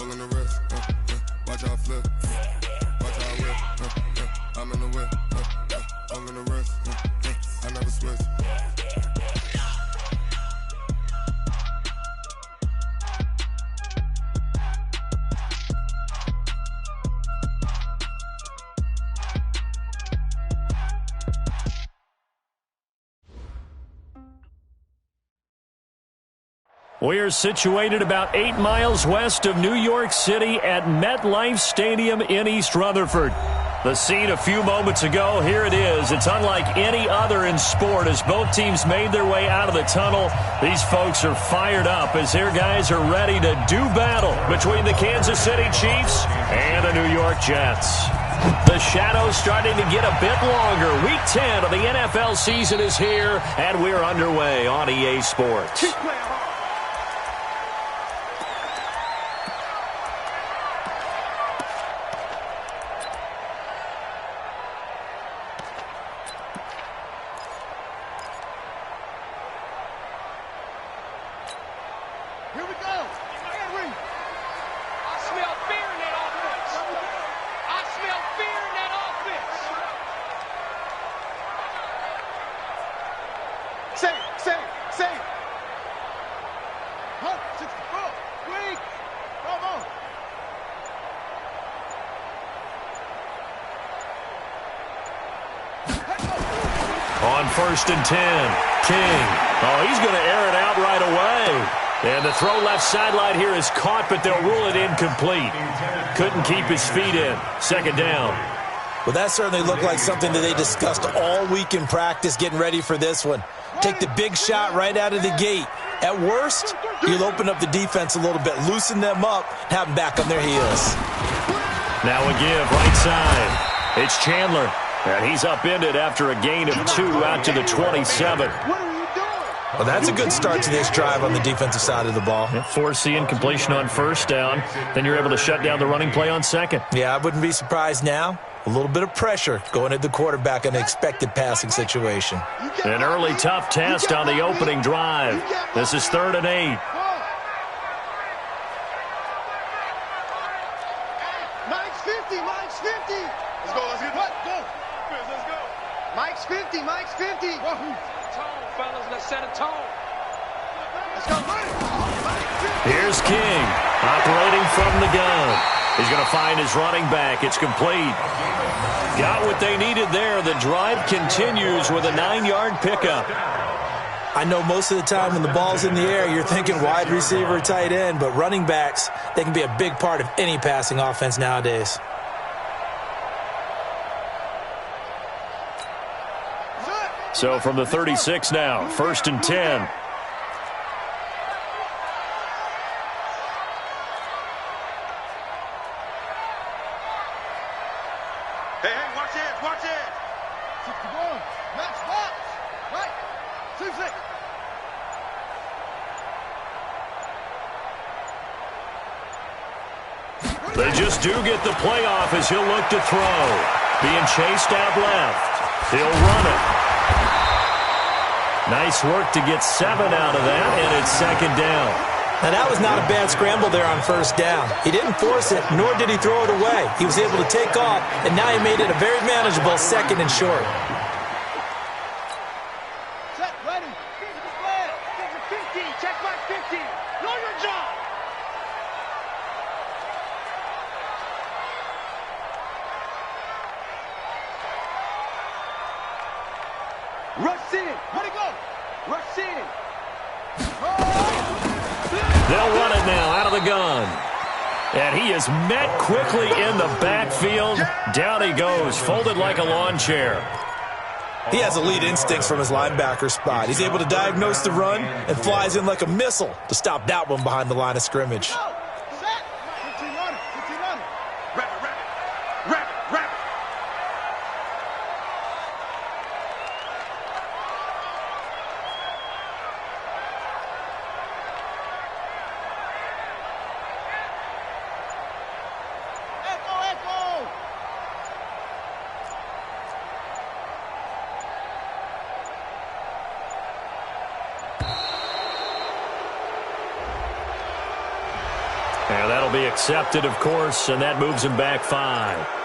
pulling the wrist. Watch how I flip. Watch how I whip. I'm in the whip. Pulling the wrist. I never switch. We are situated about 8 miles west of New York City at MetLife Stadium in East Rutherford. The scene a few moments ago, here it is. It's unlike any other in sport as both teams made their way out of the tunnel. These folks are fired up as their guys are ready to do battle between the Kansas City Chiefs and the New York Jets. The shadow's starting to get a bit longer. Week 10 of the NFL season is here, and we're underway on EA Sports. On 1st and 10, King. Oh, he's going to air it out right away. And the throw left sideline here is caught, but they'll rule it incomplete. Couldn't keep his feet in. 2nd down. Well, that certainly looked like something that they discussed all week in practice getting ready for this one. Take the big shot right out of the gate. At worst, you'll open up the defense a little bit, loosen them up, and have them back on their heels. Now a give, right side. It's Chandler. And he's upended after a gain of 2 out to the 27. Well, that's a good start to this drive on the defensive side of the ball. Force the incompletion on 1st down. Then you're able to shut down the running play on 2nd. Yeah, I wouldn't be surprised now. A little bit of pressure going at the quarterback in an expected passing situation. An early tough test on the opening drive. This is 3rd and 8. Mike's 50, Mike's 50. Let's go, let's get it. Go. Let's go. Mike's 50, Mike's 50. Tone, fellas, let's set a tone. Let's go, Mike. Here's King, operating from the gun. He's going to find his running back. It's complete. Got what they needed there. The drive continues with a 9-yard pickup. I know most of the time when the ball's in the air, you're thinking wide receiver, tight end, but running backs, they can be a big part of any passing offense nowadays. So from the 36 now, 1st and 10. Hey, watch it, watch it. 61, match box. Right, 2-6. They just do get the playoff as he'll look to throw. Being chased out left. He'll run it. Nice work to get 7 out of that, and it's 2nd down. Now, that was not a bad scramble there on 1st down. He didn't force it, nor did he throw it away. He was able to take off, and now he made it a very manageable 2nd and short. Set, ready. 50, check back 50. Know your job. Rush in. Where'd he go? Rush in. They'll run it now out of the gun. And he is met quickly in the backfield. Down he goes, folded like a lawn chair. He has elite instincts from his linebacker spot. He's able to diagnose the run and flies in like a missile to stop that one behind the line of scrimmage. And that'll be accepted, of course, and that moves him back 5.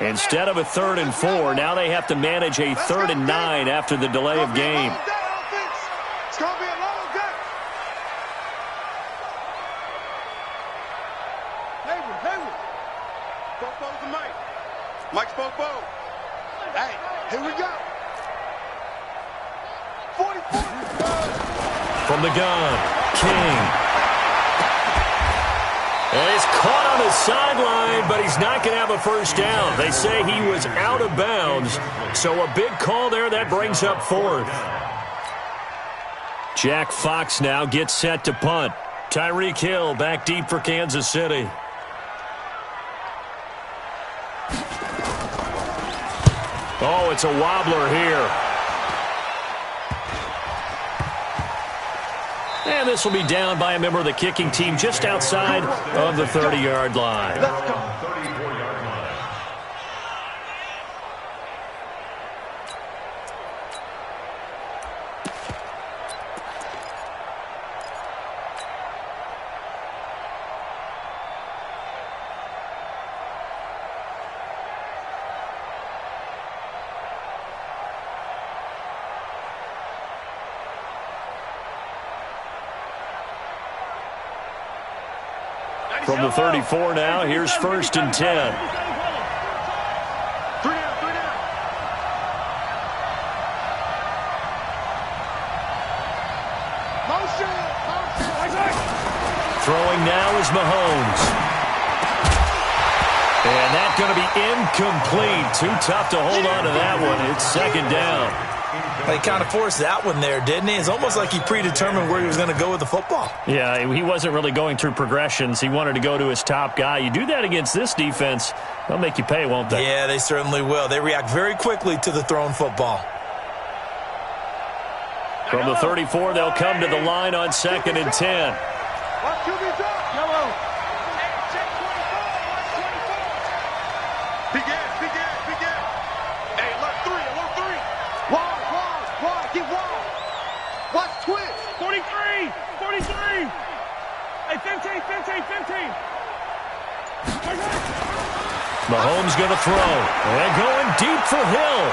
Instead of a 3rd and 4, now they have to manage a 3rd and 9 after the delay of game. It's going to be a long day. Hayward. Bobo's the Mike. Mike's Bobo. Hey, here we go. 44. From the gun, King. And he's caught on the sideline, but he's not going to have a first down. They say he was out of bounds, so a big call there. That brings up 4th. Jack Fox now gets set to punt. Tyreek Hill back deep for Kansas City. Oh, it's a wobbler here. And this will be down by a member of the kicking team just outside of the 30-yard line. Let's go. From the 34 now, here's 1st and 10. 3 down. Motion. Throwing now is Mahomes. And that's going to be incomplete. Too tough to hold on to that one. It's 2nd down. He kind of forced that one there, didn't he? It's almost like he predetermined where he was going to go with the football. Yeah, he wasn't really going through progressions. He wanted to go to his top guy. You do that against this defense, they'll make you pay, won't they? Yeah, they certainly will. They react very quickly to the thrown football. From the 34, they'll come to the line on 2nd and 10. Watch QB's up. Yellow. Check 24. Big ass. Hey, alert 3. Wide. Get wide. Watch twitch. 43. Hey, 15. Mahomes going to throw. And going deep for Hill.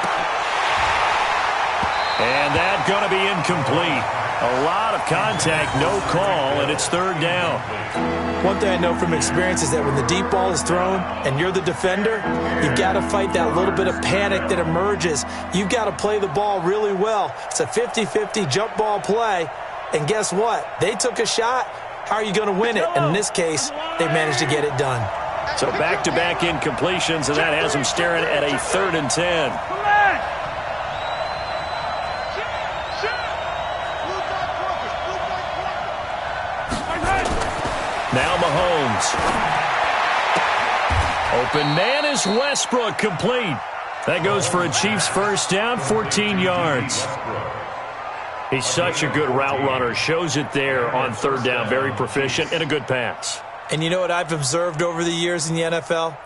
And that's going to be incomplete. A lot of contact, no call, and it's 3rd down. One thing I know from experience is that when the deep ball is thrown and you're the defender, you've got to fight that little bit of panic that emerges. You've got to play the ball really well. It's a 50-50 jump ball play, and guess what? They took a shot. How are you going to win it? And in this case, they managed to get it done. So back-to-back incompletions, and that has them staring at a 3rd and 10. Now Mahomes. Open man is Westbrook, complete. That goes for a Chiefs first down, 14 yards. He's such a good route runner. Shows it there on 3rd down. Very proficient and a good pass. And you know what I've observed over the years in the NFL?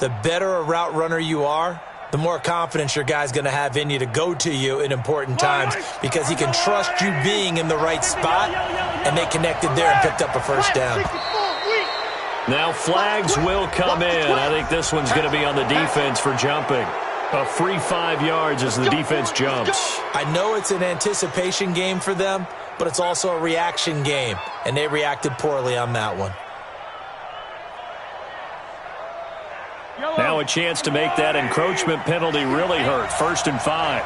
The better a route runner you are, the more confidence your guy's going to have in you to go to you in important times because he can trust you being in the right spot, and they connected there and picked up a first down. Now flags will come in. I think this one's going to be on the defense for jumping. A free 5 yards as the defense jumps. I know it's an anticipation game for them, but it's also a reaction game, and they reacted poorly on that one. Now a chance to make that encroachment penalty really hurt. 1st and 5.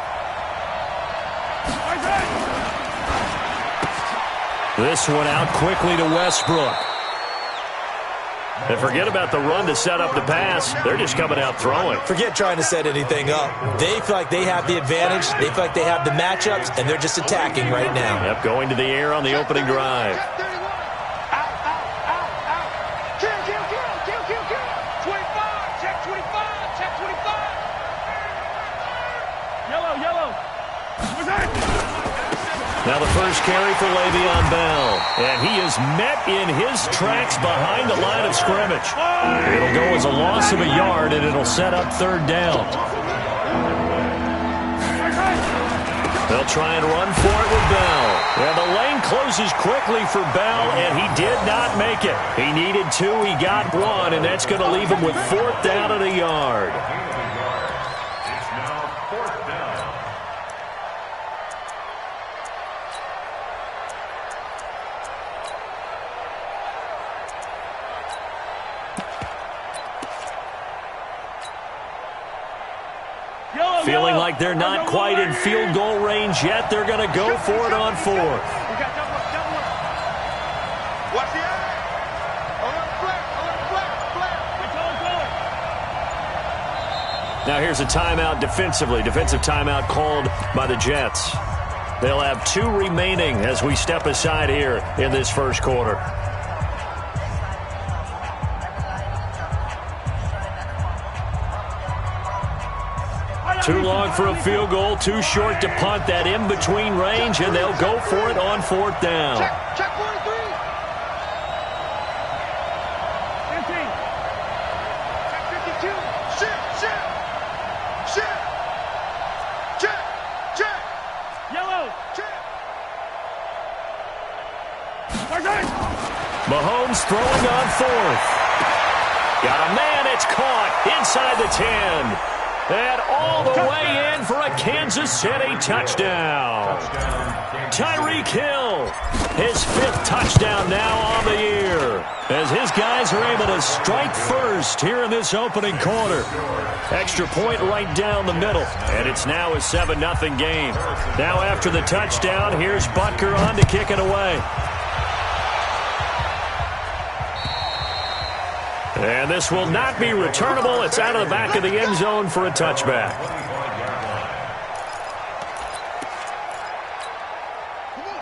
This one out quickly to Westbrook. And forget about the run to set up the pass. They're just coming out throwing. Forget trying to set anything up. They feel like they have the advantage. They feel like they have the matchups, and they're just attacking right now. Yep, going to the air on the opening drive. Now the first carry for Le'Veon Bell. And he is met in his tracks behind the line of scrimmage. It'll go as a loss of a yard, and it'll set up 3rd down. They'll They'll try and run for it with Bell. And the lane closes quickly for Bell, and he did not make it. He needed 2, he got 1, and that's going to leave him with 4th down at a yard. It's now 4th down. Feeling like they're not quite in field goal range yet. They're going to go for it on 4th. Watch the eye. Now here's a timeout defensively. Defensive timeout called by the Jets. They'll have 2 remaining as we step aside here in this first quarter. Too long for a field goal, too short to punt. That in-between range, and they'll go for it on 4th down. Check 43. 15. Check 52. Check. Yellow. Check. Mahomes throwing on 4th. Got a man, it's caught inside the 10. And all the way in for a Kansas City touchdown. Tyreek Hill, his 5th touchdown now on the year, as his guys are able to strike first here in this opening quarter. Extra point right down the middle, and it's now a 7-0 game. Now after the touchdown, here's Butker on to kick it away. And this will not be returnable. It's out of the back of the end zone for a touchback.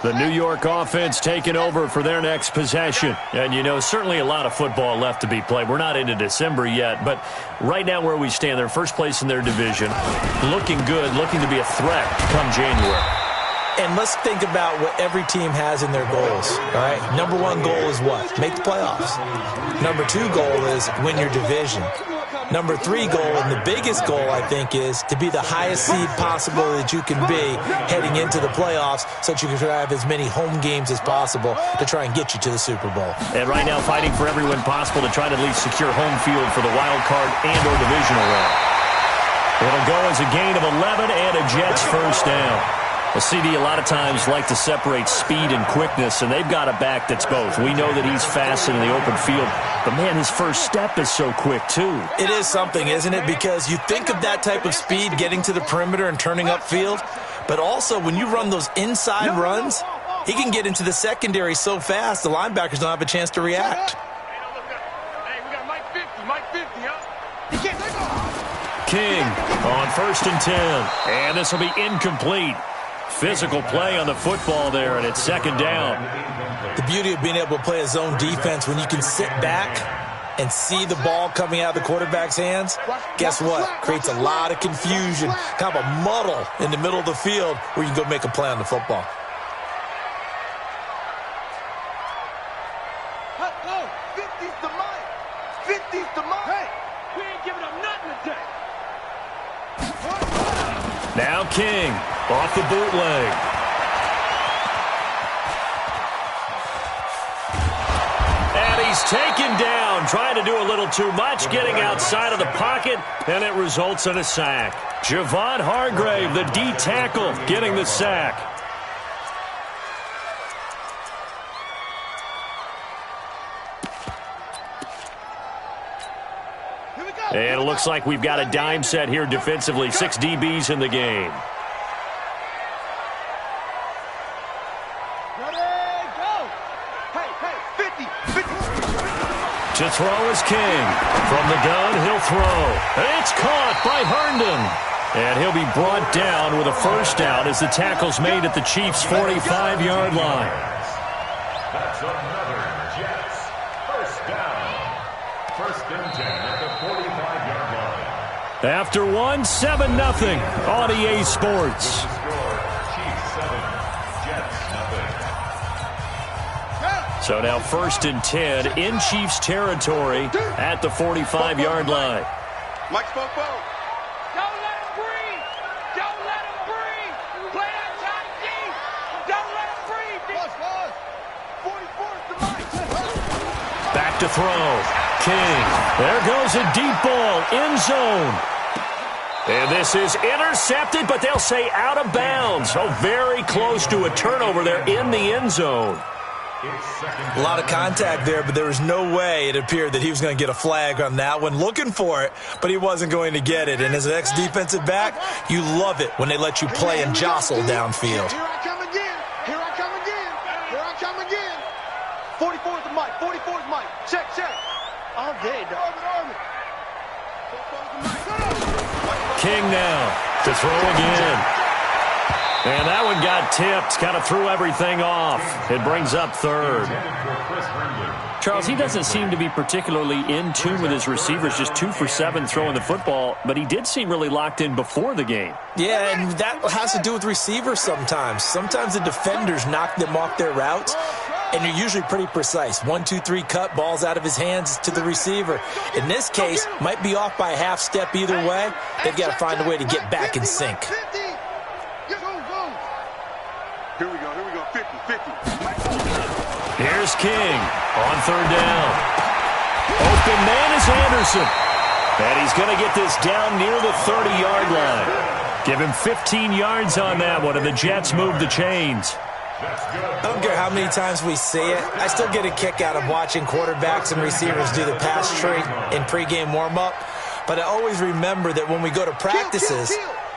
The New York offense taking over for their next possession. And, you know, certainly a lot of football left to be played. We're not into December yet, but right now where we stand, they're first place in their division. Looking good, looking to be a threat come January. And let's think about what every team has in their goals, all right? Number 1 goal is what? Make the playoffs. Number 2 goal is win your division. Number 3 goal, and the biggest goal, I think, is to be the highest seed possible that you can be heading into the playoffs so that you can have as many home games as possible to try and get you to the Super Bowl. And right now fighting for every win possible to try to at least secure home field for the wild card and or divisional round. It'll go as a gain of 11 and a Jets first down. Well, CD, a lot of times like to separate speed and quickness, and they've got a back that's both. We know that he's fast in the open field, but, man, his first step is so quick, too. It is something, isn't it? Because you think of that type of speed getting to the perimeter and turning upfield, but also when you run those inside runs, he can get into the secondary so fast the linebackers don't have a chance to react. Hey, we got Mike 50, huh? He can't take off. King on 1st and 10, and this will be incomplete. Physical play on the football there, and it's 2nd down. The beauty of being able to play a zone defense when you can sit back and see the ball coming out of the quarterback's hands, guess what? Creates a lot of confusion, kind of a muddle in the middle of the field where you can go make a play on the football. Hey, 50's the Mike. 50's the Mike. Hey, we ain't giving up nothing today. Now King off the bootleg. And he's taken down, trying to do a little too much, getting outside of the pocket, and it results in a sack. Javon Hargrave, the D tackle, getting the sack. And it looks like we've got a dime set here defensively. 6 DBs in the game. To throw is King. From the gun, he'll throw. And it's caught by Herndon. And he'll be brought down with a first down as the tackle's made at the Chiefs' 45-yard line. That's another Jets. First down. 1st and 10 at the 45-yard line. After 7-0 on EA Sports. So now 1st and 10 in Chiefs territory at the 45-yard line. Mike spoke. Don't let him breathe. Don't let him breathe. Play that to throw. King. There goes a deep ball. End zone. And this is intercepted, but they'll say out of bounds. So very close to a turnover there in the end zone. A lot of contact there, but there was no way it appeared that he was going to get a flag on that one. Looking for it, but he wasn't going to get it. And as an ex-defensive back, you love it when they let you play and jostle downfield. Here I come again. Here I come again. Here I come again. 44's the mic. 44's mic. Check. All day, dog. King now to throw again. And that one got tipped, kind of threw everything off. It brings up third. Charles, he doesn't seem to be particularly in tune with his receivers, just 2 for 7 throwing the football, but he did seem really locked in before the game. Yeah, and that has to do with receivers sometimes. Sometimes the defenders knock them off their routes, and they're usually pretty precise. 1, 2, 3 cut, balls out of his hands to the receiver. In this case, might be off by a half step either way. They've got to find a way to get back in sync. Here we go, 50. Here's King on third down. Open man is Anderson. And he's going to get this down near the 30-yard line. Give him 15 yards on that one, and the Jets move the chains. I don't care how many times we see it. I still get a kick out of watching quarterbacks and receivers do the pass tree in pregame warm-up. But I always remember that when we go to practices,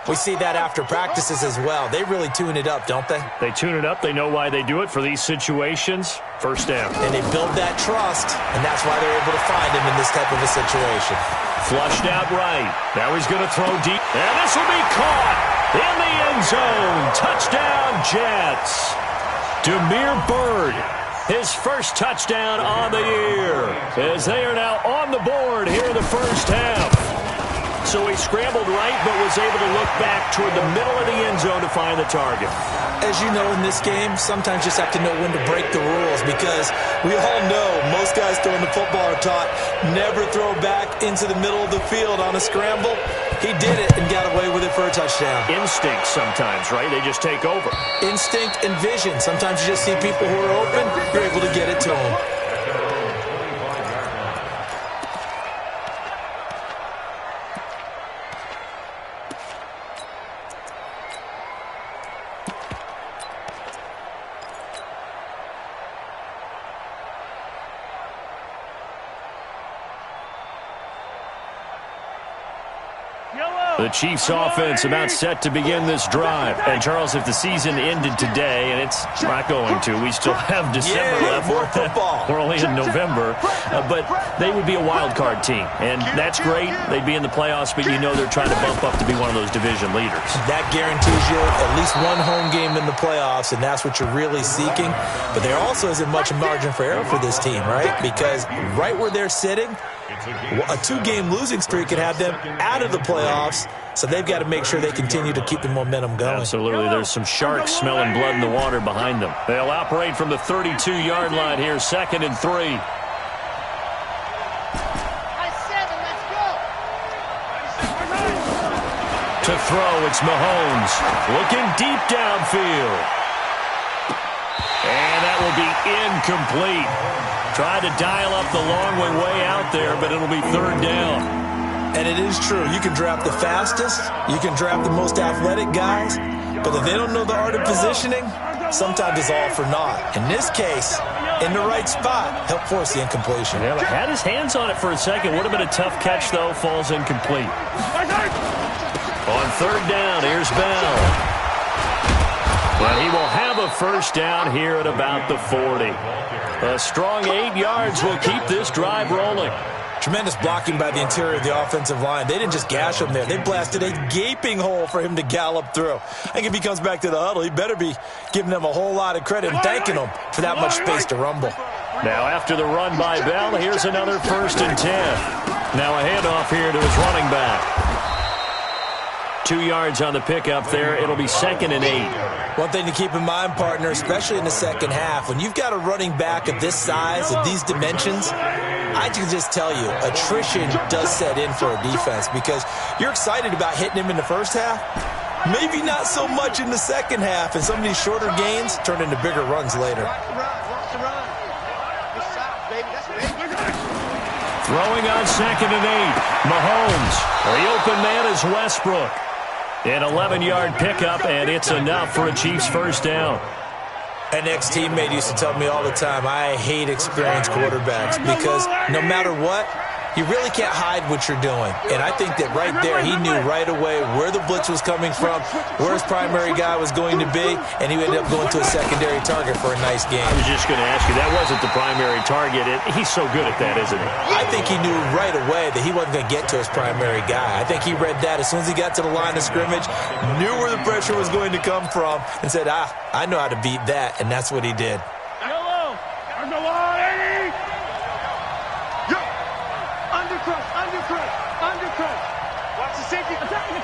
we see that after practices as well. They really tune it up, don't they? They tune it up. They know why they do it for these situations. First down. And they build that trust, and that's why they're able to find him in this type of a situation. Flushed out right. Now he's going to throw deep. And this will be caught in the end zone. Touchdown, Jets. Demir Bird, his first touchdown on the year, as they are now on the board here in the first half. So he scrambled right, but was able to look back toward the middle of the end zone to find the target. As you know, in this game, sometimes you just have to know when to break the rules, because we all know most guys throwing the football are taught never throw back into the middle of the field on a scramble. He did it and got away with it for a touchdown. Instinct sometimes, right? They just take over. Instinct and vision. Sometimes you just see people who are open, you're able to get it to them. The Chiefs offense about set to begin this drive. And Charles, if the season ended today, and it's not going to, we still have December left. More football. We're only in November. But they would be a wild card team. And that's great. They'd be in the playoffs, but you know they're trying to bump up to be one of those division leaders. That guarantees you at least one home game in the playoffs, and that's what you're really seeking. But there also isn't much margin for error for this team, right? Because right where they're sitting, a 2-game losing streak could have them out of the playoffs, so they've got to make sure they continue to keep the momentum going. Absolutely. There's some sharks smelling blood in the water behind them. They'll operate from the 32-yard line here, 2nd and 3. To throw, it's Mahomes looking deep downfield. And that will be incomplete. Tried to dial up the long way out there, but it'll be 3rd down. And it is true. You can draft the fastest. You can draft the most athletic guys. But if they don't know the art of positioning, sometimes it's all for naught. In this case, in the right spot, help force the incompletion. Yeah, but had his hands on it for a second. Would have been a tough catch, though. Falls incomplete. On 3rd down, here's Bell. But he will have a first down here at about the 40. A strong 8 yards will keep this drive rolling. Tremendous blocking by the interior of the offensive line. They didn't just gash him there. They blasted a gaping hole for him to gallop through. I think if he comes back to the huddle, he better be giving them a whole lot of credit and thanking them for that much space to rumble. Now after the run by Bell, here's another 1st and 10. Now a handoff here to his running back. 2 yards on the pickup there. It'll be 2nd and 8. One thing to keep in mind, partner, especially in the second half, when you've got a running back of this size, of these dimensions, I can just tell you, attrition does set in for a defense, because you're excited about hitting him in the first half, maybe not so much in the second half, and some of these shorter gains turn into bigger runs later. Watch the run. Good stop, baby. That's Throwing on 2nd and 8. Mahomes. The open man is Westbrook. An 11-yard pickup, and it's enough for a Chiefs first down. An ex-teammate used to tell me all the time, I hate experienced quarterbacks because no matter what, you really can't hide what you're doing. And I think that right there, he knew right away where the blitz was coming from, where his primary guy was going to be, and he ended up going to a secondary target for a nice game. I was just going to ask you, that wasn't the primary target. He's so good at that, isn't he? I think he knew right away that he wasn't going to get to his primary guy. I think he read that as soon as he got to the line of scrimmage, knew where the pressure was going to come from, and said, I know how to beat that, and that's what he did. Undercut. Watch the safety. Attack. 15.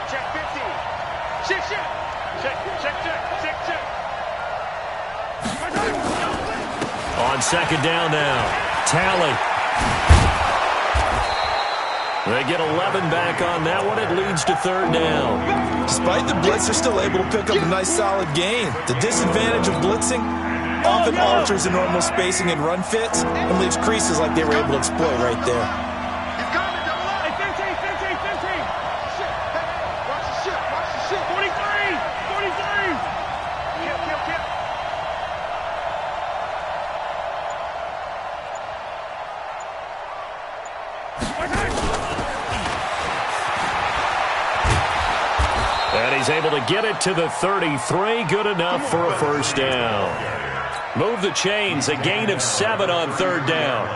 Check 15. Check. On 2nd down now. Tally. They get 11 back on that one. It leads to 3rd down. Despite the blitz, they're still able to pick up a nice, solid gain. The disadvantage of blitzing often alters the normal spacing and run fits and leaves creases like they were able to exploit right there. And he's able to get it to the 33. Good enough for a first down. Move the chains. A gain of 7 on 3rd down.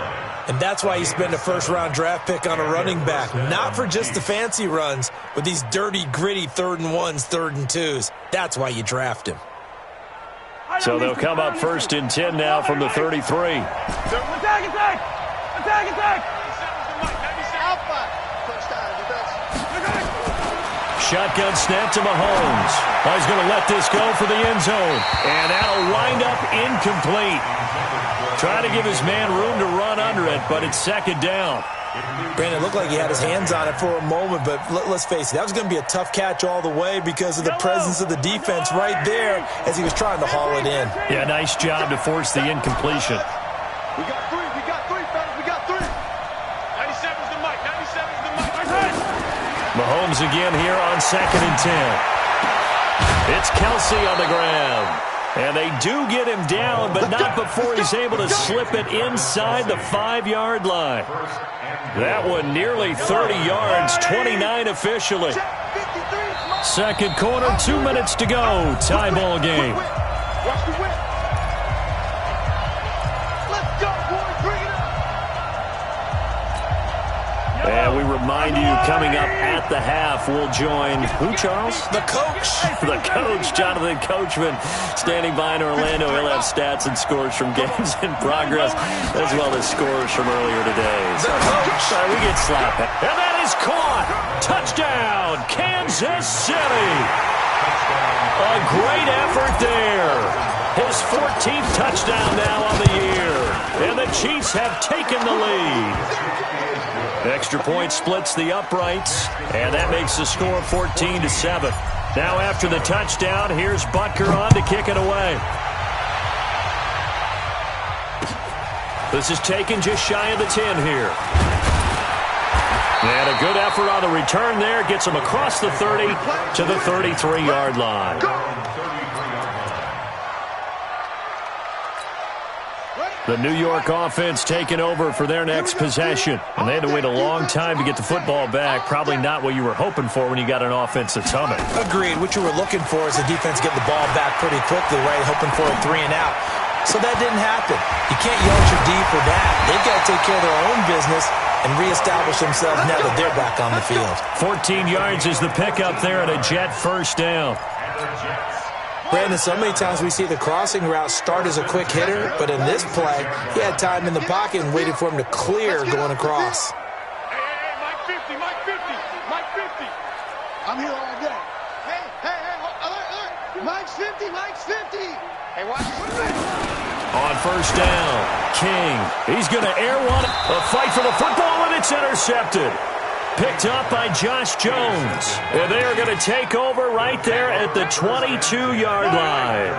And that's why you spend a first-round draft pick on a running back. Not for just the fancy runs, but these dirty, gritty 3rd and 1s, 3rd and 2s. That's why you draft him. So they'll come up 1st and 10 now from the 33. Attack! Shotgun snap to Mahomes. He's going to let this go for the end zone. And that'll wind up incomplete. Trying to give his man room to run under it, but it's 2nd down. Brandon, it looked like he had his hands on it for a moment, but let's face it, that was going to be a tough catch all the way because of the presence of the defense right there as he was trying to haul it in. Yeah, nice job to force the incompletion. We got three, fellas. We got 3. 97's the mic. Mahomes again here on 2nd and 10. It's Kelsey on the ground. And they do get him down, but not before he's able to slip it inside the 5-yard line. That one nearly 30 yards, 29 officially. 2nd quarter, 2 minutes to go. Tie ball game. Watch the whip. Let's go, boys. Bring it up. And we remind you, coming up at the half, we'll join who, Charles? The coach. The coach, Jonathan Coachman, standing by in Orlando. He'll have stats and scores from games in progress, as well as scores from earlier today. The coach. Sorry, we get slapped. And that is caught. Touchdown, Kansas City. A great effort there. His 14th touchdown now on the year. And the Chiefs have taken the lead. Extra point splits the uprights, and that makes the score 14-7. Now after the touchdown, here's Butker on to kick it away. This is taken just shy of the 10 here. And a good effort on the return there. Gets him across the 30 to the 33-yard line. The New York offense taking over for their next possession. And they had to wait a long time to get the football back. Probably not what you were hoping for when you got an offense that's humming. Agreed. What you were looking for is the defense getting the ball back pretty quickly, right? Hoping for a 3 and out. So that didn't happen. You can't yell at your D for that. They've got to take care of their own business and reestablish themselves now that they're back on the field. 14 yards is the pickup there at a Jet first down. Brandon, so many times we see the crossing route start as a quick hitter, but in this play, he had time in the pocket and waited for him to clear going across. Hey, Mike 50. I'm here all day. Hey, alert. Mike's 50. Hey, watch this. On first down, King. He's going to air one. A fight for the football, and it's intercepted. Picked up by Josh Jones. And they are going to take over right there at the 22-yard line.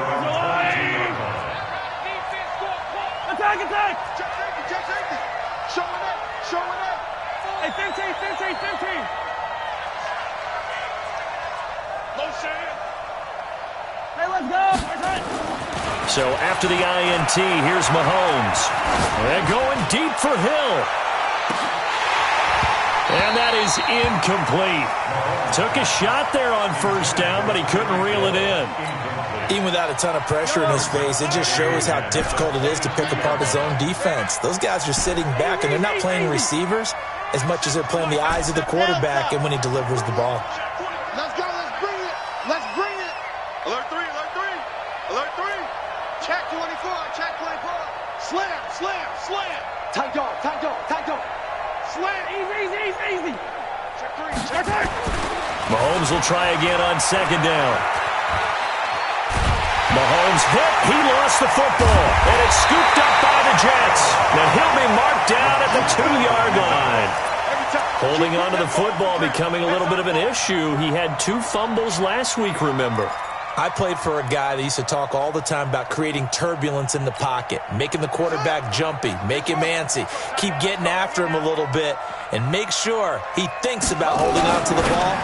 Attack! Check safety. Showing So after the INT, here's Mahomes. And going deep for Hill. And that is incomplete. Took a shot there on first down, but he couldn't reel it in. Even without a ton of pressure in his face, it just shows how difficult it is to pick apart his own defense. Those guys are sitting back, and they're not playing receivers as much as they're playing the eyes of the quarterback and when he delivers the ball. Let's go. Let's bring it. Let's bring it. Alert 3. Alert 3. Alert 3. Check 24. Check 24. Slam. Slam. Slam. Tight dog. Tight dog. Tight dog. Slam. Easy. Check 3. Check 3. Mahomes will try again on second down. Mahomes hit. He lost the football. And it's scooped up by the Jets. And he'll be marked down at the 2-yard line. Holding on to the football becoming a little bit of an issue. He had 2 fumbles last week, remember. I played for a guy that used to talk all the time about creating turbulence in the pocket, making the quarterback jumpy, make him antsy, keep getting after him a little bit, and make sure he thinks about holding on to the ball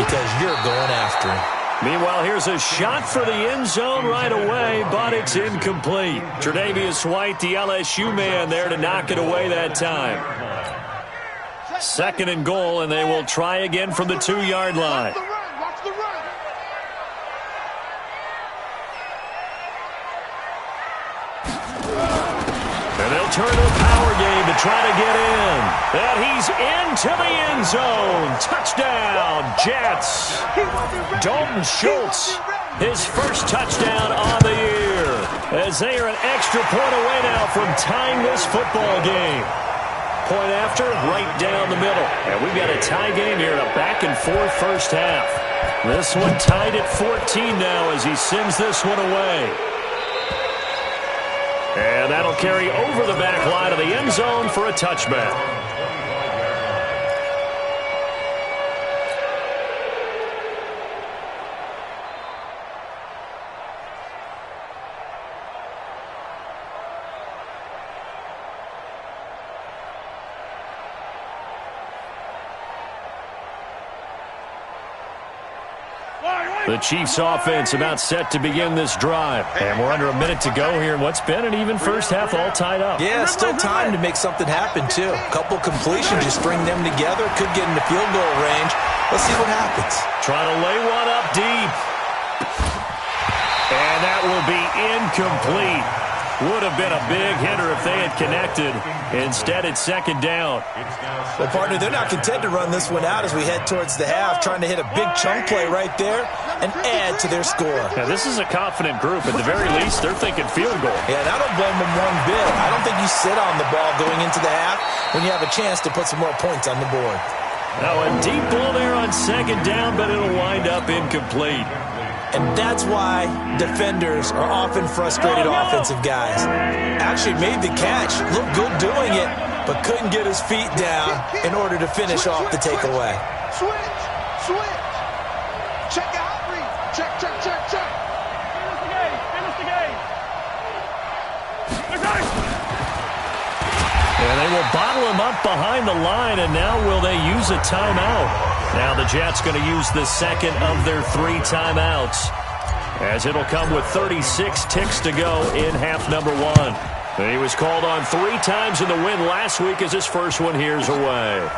because you're going after him. Meanwhile, here's a shot for the end zone right away, but it's incomplete. Tre'Davious White, the LSU man, there to knock it away that time. 2nd and goal, and they will try again from the 2-yard line. Watch the run. And they'll turn to a power game to try to get in. And he's into the end zone. Touchdown, Jets. Dalton Schultz, his first touchdown on the year. As they are an extra point away now from tying this football game. Point after, right down the middle. And we've got a tie game here in a back-and-forth first half. This one tied at 14 now as he sends this one away. And that'll carry over the back line of the end zone for a touchback. The Chiefs offense about set to begin this drive. And we're under a minute to go here in what's been an even first half, all tied up. Yeah, still time to make something happen, too. A couple completions, just string them together. Could get into field goal range. Let's see what happens. Trying to lay one up deep. And that will be incomplete. Would have been a big hitter if they had connected. Instead, it's 2nd down. Well, partner, they're not content to run this one out as we head towards the half, trying to hit a big chunk play right there and add to their score. Now, this is a confident group. At the very least, they're thinking field goal. Yeah, and I don't blame them one bit. I don't think you sit on the ball going into the half when you have a chance to put some more points on the board. Now, a deep ball there on 2nd down, but it'll wind up incomplete. And that's why defenders are often frustrated offensive guys. Actually made the catch, looked good doing it, but couldn't get his feet down in order to finish off the takeaway. Switch. Check out read. Check. Finish the game. And they will bottle him up behind the line, and now will they use a timeout? Now the Jets going to use the 2nd of their 3 timeouts, as it'll come with 36 ticks to go in half number 1. He was called on 3 times in the win last week as his first one here's away.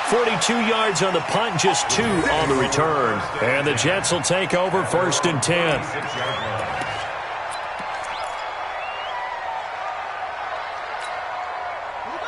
42 yards on the punt, just 2 on the return. And the Jets will take over 1st and 10.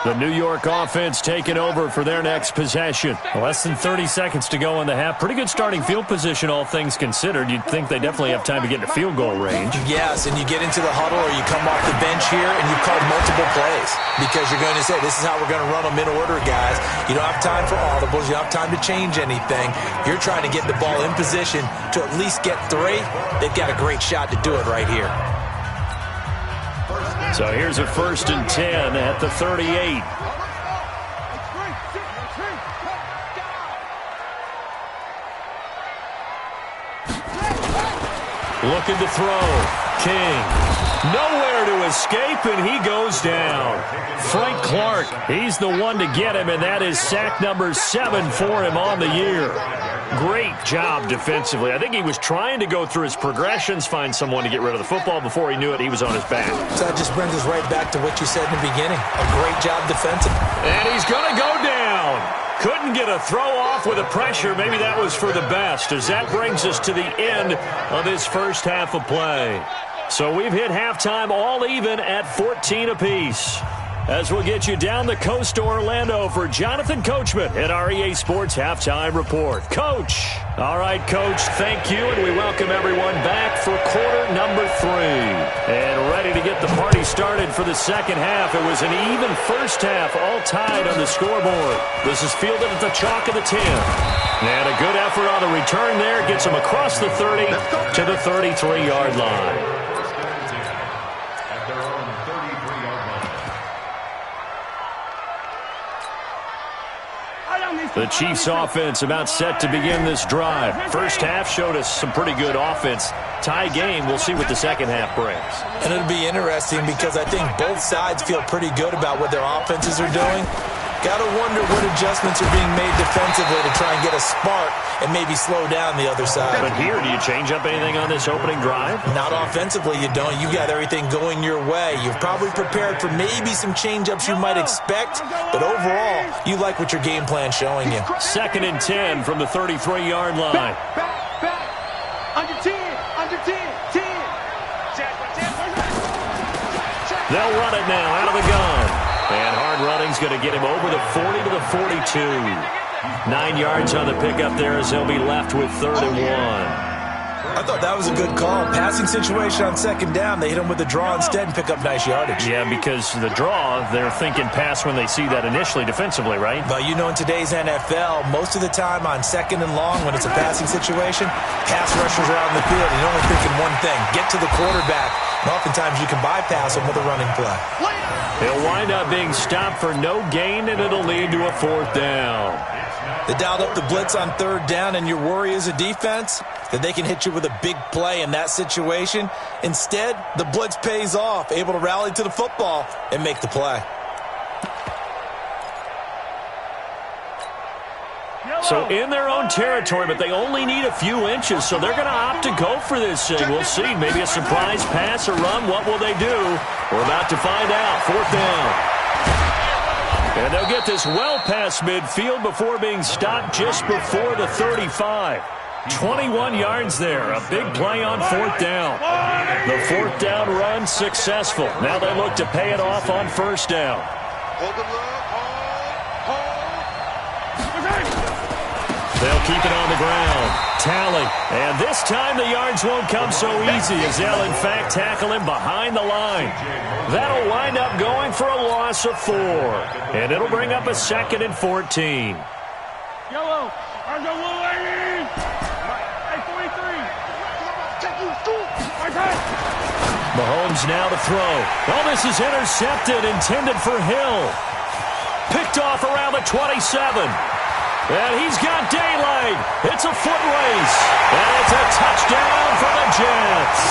The New York offense taking over for their next possession. Less than 30 seconds to go in the half. Pretty good starting field position, all things considered. You'd think they definitely have time to get into field goal range. Yes, and you get into the huddle or you come off the bench here and you've called multiple plays because you're going to say, this is how we're going to run them in order, guys. You don't have time for audibles. You don't have time to change anything. You're trying to get the ball in position to at least get 3. They've got a great shot to do it right here. So here's a 1st and 10 at the 38. Looking to throw. King. Nowhere to escape, and he goes down. Frank Clark, he's the one to get him, and that is sack number 7 for him on the year. Great job defensively. I think he was trying to go through his progressions, find someone to get rid of the football. Before he knew it, he was on his back. So that just brings us right back to what you said in the beginning. A great job defensively. And he's going to go down. Couldn't get a throw off with the pressure. Maybe that was for the best, as that brings us to the end of this first half of play. So we've hit halftime all even at 14 apiece. As we'll get you down the coast to Orlando for Jonathan Coachman at our EA Sports Halftime Report. Coach. All right, Coach, thank you, and we welcome everyone back for quarter number 3. And ready to get the party started for the second half. It was an even first half, all tied on the scoreboard. This is fielded at the chalk of the 10. And a good effort on the return there gets him across the 30 to the 33-yard line. The Chiefs' offense about set to begin this drive. First half showed us some pretty good offense. Tie game, we'll see what the second half brings. And it'll be interesting because I think both sides feel pretty good about what their offenses are doing. Got to wonder what adjustments are being made defensively to try and get a spark and maybe slow down the other side. But here, do you change up anything on this opening drive? Not offensively, you don't. You got everything going your way. You've probably prepared for maybe some change-ups you might expect, but overall, you like what your game plan's showing you. 2nd and 10 from the 33-yard line. Back. Under 10. Under 10. 10. They'll run it now out of the gun. And hard running's going to get him over the 40 to the 42. 9 yards on the pickup there as they'll be left with 3rd and 1. I thought that was a good call. Passing situation on 2nd down. They hit him with the draw instead and pick up nice yardage. Yeah, because the draw, they're thinking pass when they see that initially defensively, right? But you know, in today's NFL, most of the time on 2nd and long, when it's a passing situation, pass rushers are out in the field and you're only thinking one thing, get to the quarterback. And oftentimes you can bypass him with a running play. He'll wind up being stopped for no gain, and it'll lead to a 4th down. They dialed up the blitz on 3rd down, and your worry as a defense that they can hit you with a big play in that situation. Instead, the blitz pays off, able to rally to the football and make the play. So in their own territory, but they only need a few inches, so they're going to opt to go for this thing. We'll see. Maybe a surprise pass or run. What will they do? We're about to find out. 4th down. And they'll get this well past midfield before being stopped just before the 35. 21 yards there. A big play on 4th down. The 4th down run successful. Now they look to pay it off on 1st down. Hold the look. They'll keep it on the ground. Tally. And this time the yards won't come so easy as they'll, in fact, tackle him behind the line. That'll wind up going for a loss of 4. And it'll bring up a 2nd and 14. Yellow. I go lane. Hey, 43. Mahomes now to throw. Oh, this is intercepted, intended for Hill. Picked off around the 27. And he's got daylight. It's a foot race. And it's a touchdown for the Jets.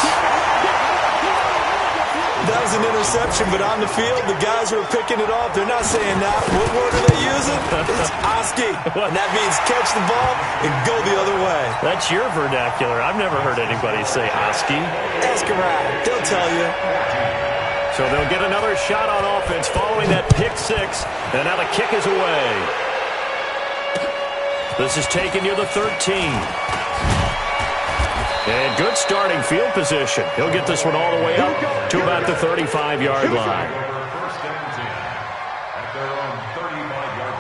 That was an interception, but on the field, the guys who are picking it off, they're not saying that. What word are they using? It's Oski. And that means catch the ball and go the other way. That's your vernacular. I've never heard anybody say Oski. Ask around. They'll tell you. So they'll get another shot on offense following that pick 6. And now the kick is away. This is taken near the 13. And good starting field position. He'll get this one all the way up to about the 35-yard line. First and 10 at their own 35-yard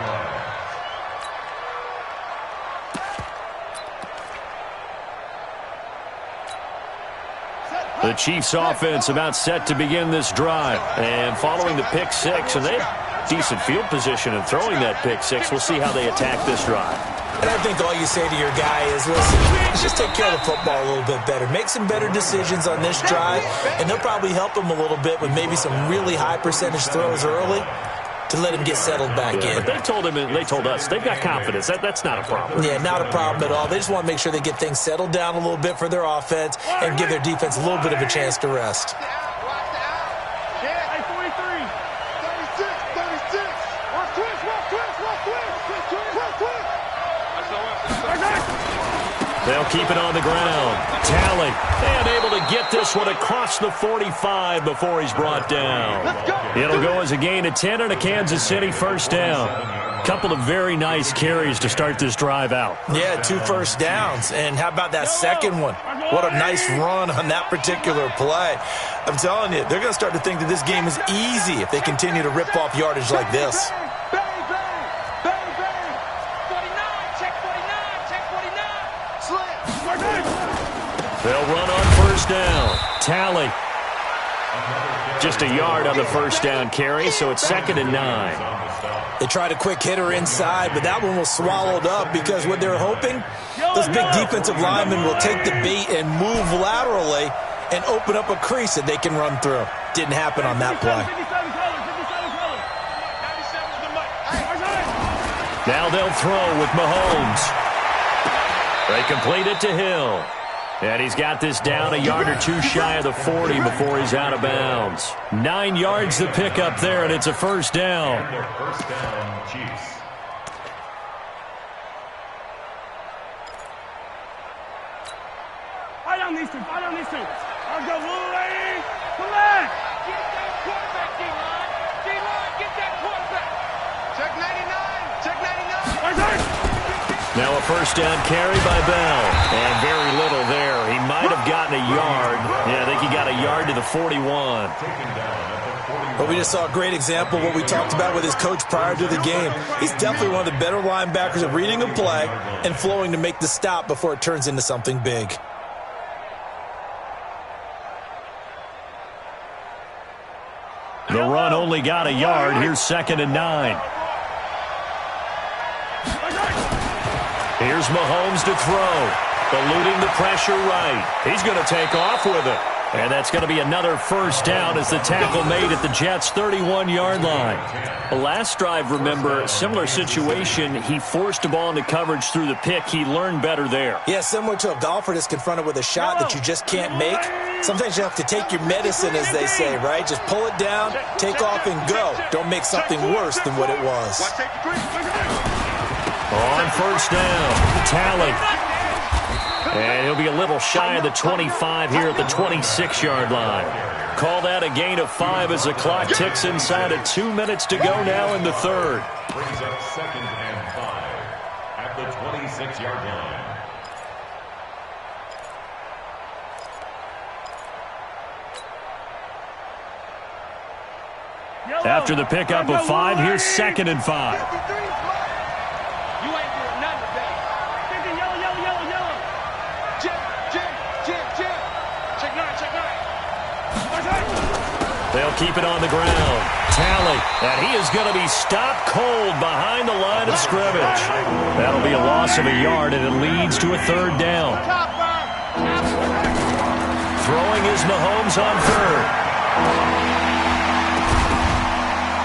line. The Chiefs' offense about set to begin this drive. And following the pick 6, and they have decent field position in throwing that pick 6. We'll see how they attack this drive. And I think all you say to your guy is, listen, just take care of the football a little bit better. Make some better decisions on this drive, and they'll probably help him a little bit with maybe some really high percentage throws early to let him get settled back in. But they told us they've got confidence. That's not a problem. Yeah, not a problem at all. They just want to make sure they get things settled down a little bit for their offense and give their defense a little bit of a chance to rest. They'll keep it on the ground. Tally, and able to get this one across the 45 before he's brought down. It'll go as a gain of 10 and a Kansas City first down. Couple of very nice carries to start this drive out. Yeah, 2 first downs. And how about that second one? What a nice run on that particular play. I'm telling you, they're going to start to think that this game is easy if they continue to rip off yardage like this. They'll run on first down. Tally. Just a yard on the first down carry, so it's 2nd and 9. They tried a quick hitter inside, but that one was swallowed up because what they're hoping, those big defensive linemen will take the bait and move laterally and open up a crease that they can run through. Didn't happen on that play. Now they'll throw with Mahomes. They complete it to Hill. And he's got this down a yard or 2 shy of the 40 before he's out of bounds. 9 yards to pick up there, and it's a first down. First down, Chiefs. Fight on these two. I'll go, Wolverine. Come back. Get that quarterback, D-line. D-line, get that quarterback. Check 99. Check 99. Now a first down carry by Bell. And very little there. He might have gotten a yard. Yeah, I think he got a yard to the 41. But we just saw a great example of what we talked about with his coach prior to the game. He's definitely one of the better linebackers at reading a play and flowing to make the stop before it turns into something big. The run only got a yard. Here's 2nd and 9. Here's Mahomes to throw. Eluding the pressure right. He's going to take off with it. And that's going to be another first down as the tackle made at the Jets' 31-yard line. The last drive, remember, similar situation. He forced the ball into coverage through the pick. He learned better there. Yeah, similar to a golfer that's confronted with a shot that you just can't make. Sometimes you have to take your medicine, as they say, right? Just pull it down, take off, and go. Don't make something worse than what it was. On first down, Tally. And he'll be a little shy of the 25 here at the 26-yard line. Call that a gain of 5 as the clock ticks inside of 2 minutes to go now in the third. Brings up 2nd and 5 at the 26-yard line. After the pickup of 5, here's 2nd and 5. They'll keep it on the ground. Tally, and he is going to be stopped cold behind the line of scrimmage. That'll be a loss of a yard, and it leads to a 3rd down. Throwing is Mahomes on 3rd.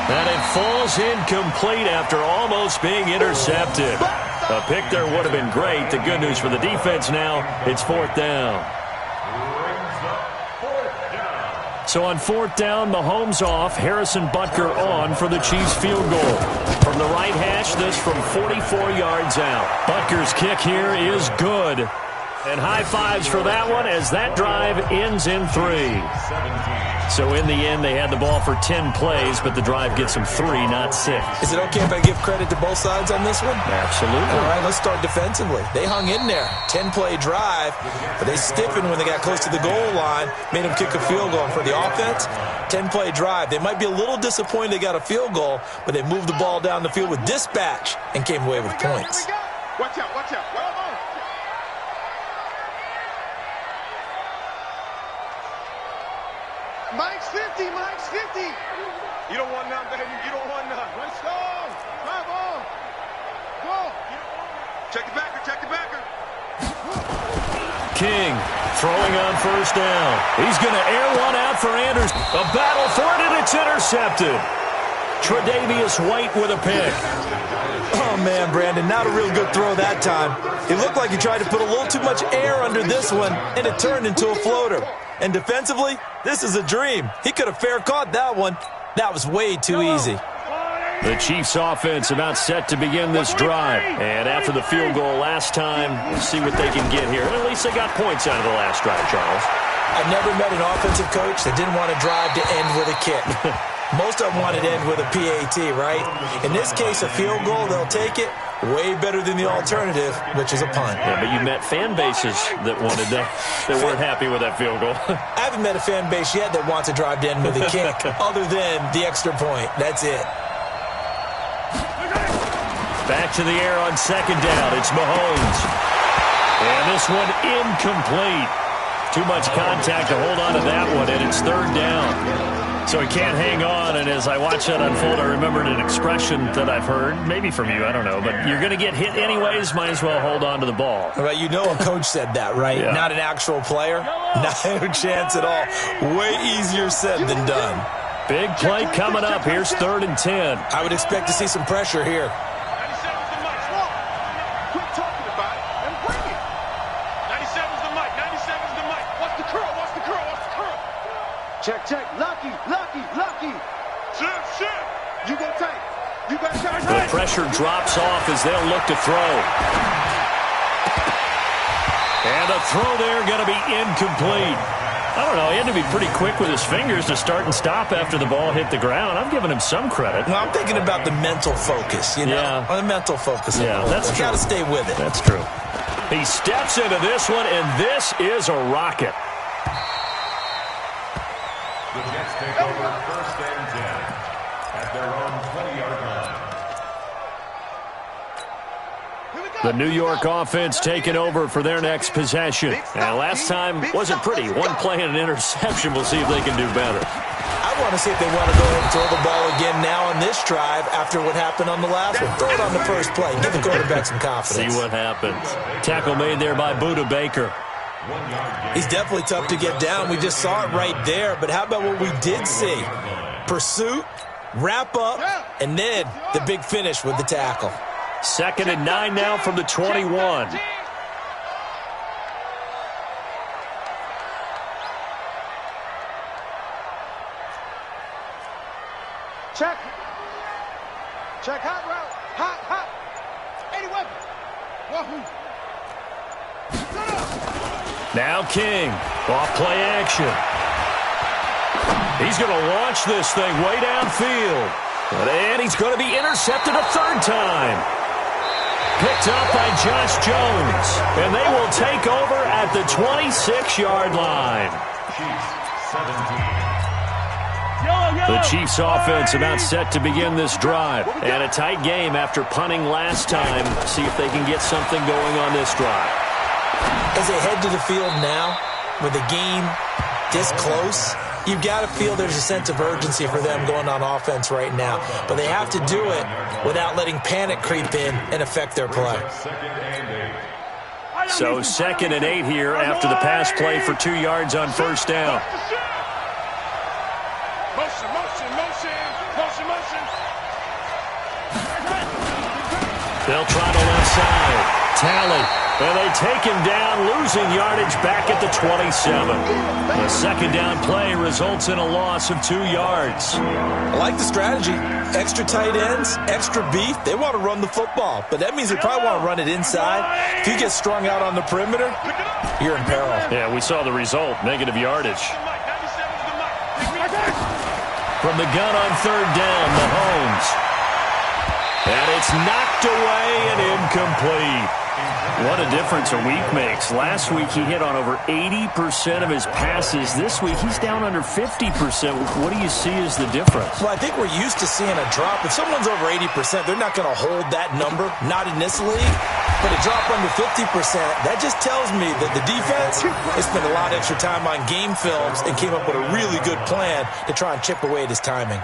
And it falls incomplete after almost being intercepted. A pick there would have been great. The good news for the defense now, it's 4th down. So on 4th down, Mahomes off, Harrison Butker on for the Chiefs field goal. From the right hash, this from 44 yards out. Butker's kick here is good. And high fives for that one as that drive ends in 3. So in the end, they had the ball for 10 plays, but the drive gets them 3, not 6. Is it okay if I give credit to both sides on this one? Absolutely. All right, let's start defensively. They hung in there. 10-play drive, but they stiffened when they got close to the goal line, made them kick a field goal. And for the offense, 10-play drive. They might be a little disappointed they got a field goal, but they moved the ball down the field with dispatch and came away with points. Watch out, watch out. Mike's 50, Mike's 50. You don't want none, baby. You don't want none. Let's go. Drive on. Go. Check the backer, check the backer. King throwing on first down. He's going to air one out for Anderson. A battle for it, and it's intercepted. Tre'Davious White with a pick. Oh, man, Brandon, not a real good throw that time. It looked like he tried to put a little too much air under this one, and it turned into a floater. And defensively, this is a dream. He could have fair caught that one. That was way too easy. The Chiefs offense about set to begin this drive. And after the field goal last time, we'll see what they can get here. And at least they got points out of the last drive, Charles. I've never met an offensive coach that didn't want to drive to end with a kick. Most of them wanted to end with a PAT, right? In this case, a field goal, they'll take it. Way better than the alternative, which is a punt. Yeah, but you met fan bases that wanted that weren't happy with that field goal. I haven't met a fan base yet that wants to drive to end with a kick other than the extra point. That's it. Back to the air on second down. It's Mahomes. And this one incomplete. Too much contact to hold on to that one, and it's third down. So he can't hang on, and as I watch that unfold, I remembered an expression that I've heard, maybe from you, I don't know, but you're going to get hit anyways, might as well hold on to the ball. Well, you know a coach said that, right? Yeah. Not an actual player? No chance at all. Way easier said than done. Big play coming up. Here's 3rd and 10. I would expect to see some pressure here. Check. Lucky. Shit. You go tight. The pressure drops off as they'll look to throw. And a throw there going to be incomplete. I don't know. He had to be pretty quick with his fingers to start and stop after the ball hit the ground. I'm giving him some credit. Well, I'm thinking about the mental focus, you know? Yeah. The mental focus. Yeah, that's true. You got to stay with it. That's true. He steps into this one, and this is a rocket. The Jets take over 1st and 10 at their own 20-yard line. The New York offense taking over for their next possession. And last time wasn't pretty. One play and an interception. We'll see if they can do better. I want to see if they want to go ahead and throw the ball again now on this drive after what happened on the last one. Throw it on the first play. Give the quarterback some confidence. See what happens. Tackle made there by Buda Baker. He's definitely tough to get down. We just saw it right there. But how about what we did see? Pursuit, wrap up, and then the big finish with the tackle. 2nd and 9 now from the 21. Check hot route. Hot. 81. Wahoo. Now King, off play action. He's going to launch this thing way downfield. And he's going to be intercepted a 3rd time. Picked up by Josh Jones. And they will take over at the 26-yard line. Chiefs 17. The Chiefs offense about set to begin this drive. And a tight game after punting last time. See if they can get something going on this drive. As they head to the field now, with the game this close, you've got to feel there's a sense of urgency for them going on offense right now. But they have to do it without letting panic creep in and affect their play. So 2nd and 8 here after the pass play for 2 yards on 1st down. Motion. They'll try to left side. Tally. And they take him down, losing yardage back at the 27. The 2nd down play results in a loss of 2 yards. I like the strategy. Extra tight ends, extra beef. They want to run the football, but that means they probably want to run it inside. If you get strung out on the perimeter, you're in peril. Yeah, we saw the result, negative yardage. From the gun on 3rd down, Mahomes. And it's knocked away and incomplete. What a difference a week makes. Last week he hit on over 80% of his passes. This week he's down under 50%. What do you see as the difference? Well, I think we're used to seeing a drop. If someone's over 80%, they're not going to hold that number, not in this league. But a drop under 50%, that just tells me that the defense has spent a lot of extra time on game films and came up with a really good plan to try and chip away at his timing.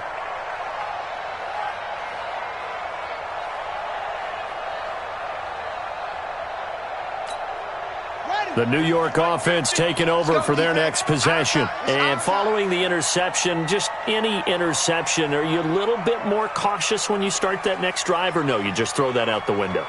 The New York offense taking over for their next possession. And following the interception, just any interception, are you a little bit more cautious when you start that next drive, or no, you just throw that out the window?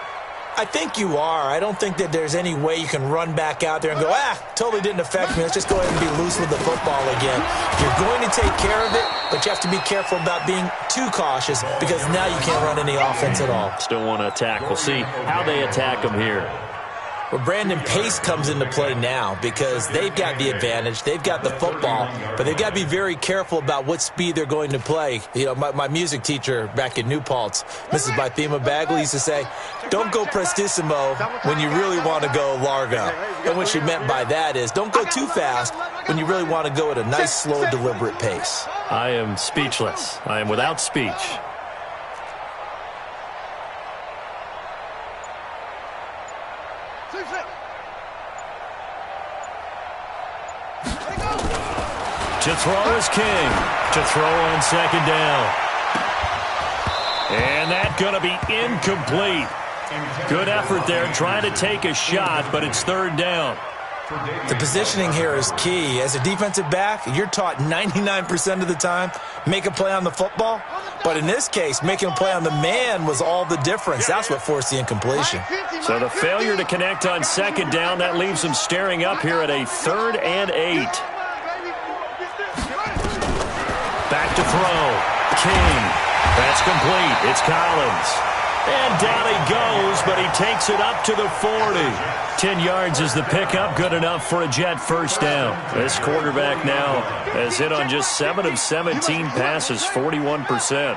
I think you are. I don't think that there's any way you can run back out there and go, totally didn't affect me. Let's just go ahead and be loose with the football again. You're going to take care of it, but you have to be careful about being too cautious because now you can't run any offense at all. Still want to attack. We'll see how they attack them here. Well, Brandon, pace comes into play now because they've got the advantage. They've got the football, but they've got to be very careful about what speed they're going to play. You know, my music teacher back in New Paltz, Mrs. Bythema Bagley, used to say, don't go prestissimo when you really want to go largo. And what she meant by that is don't go too fast when you really want to go at a nice, slow, deliberate pace. I am speechless. I am without speech. To throw is King. To throw on second down. And that's going to be incomplete. Good effort there trying to take a shot, but it's third down. The positioning here is key. As a defensive back, you're taught 99% of the time, make a play on the football. But in this case, making a play on the man was all the difference. That's what forced the incompletion. So the failure to connect on second down, that leaves them staring up here at a 3rd and 8. Back to throw. King. That's complete. It's Collins. And down he goes, but he takes it up to the 40. 10 yards is the pickup, good enough for a Jet first down. This quarterback now has hit on just 7 of 17 passes, 41%.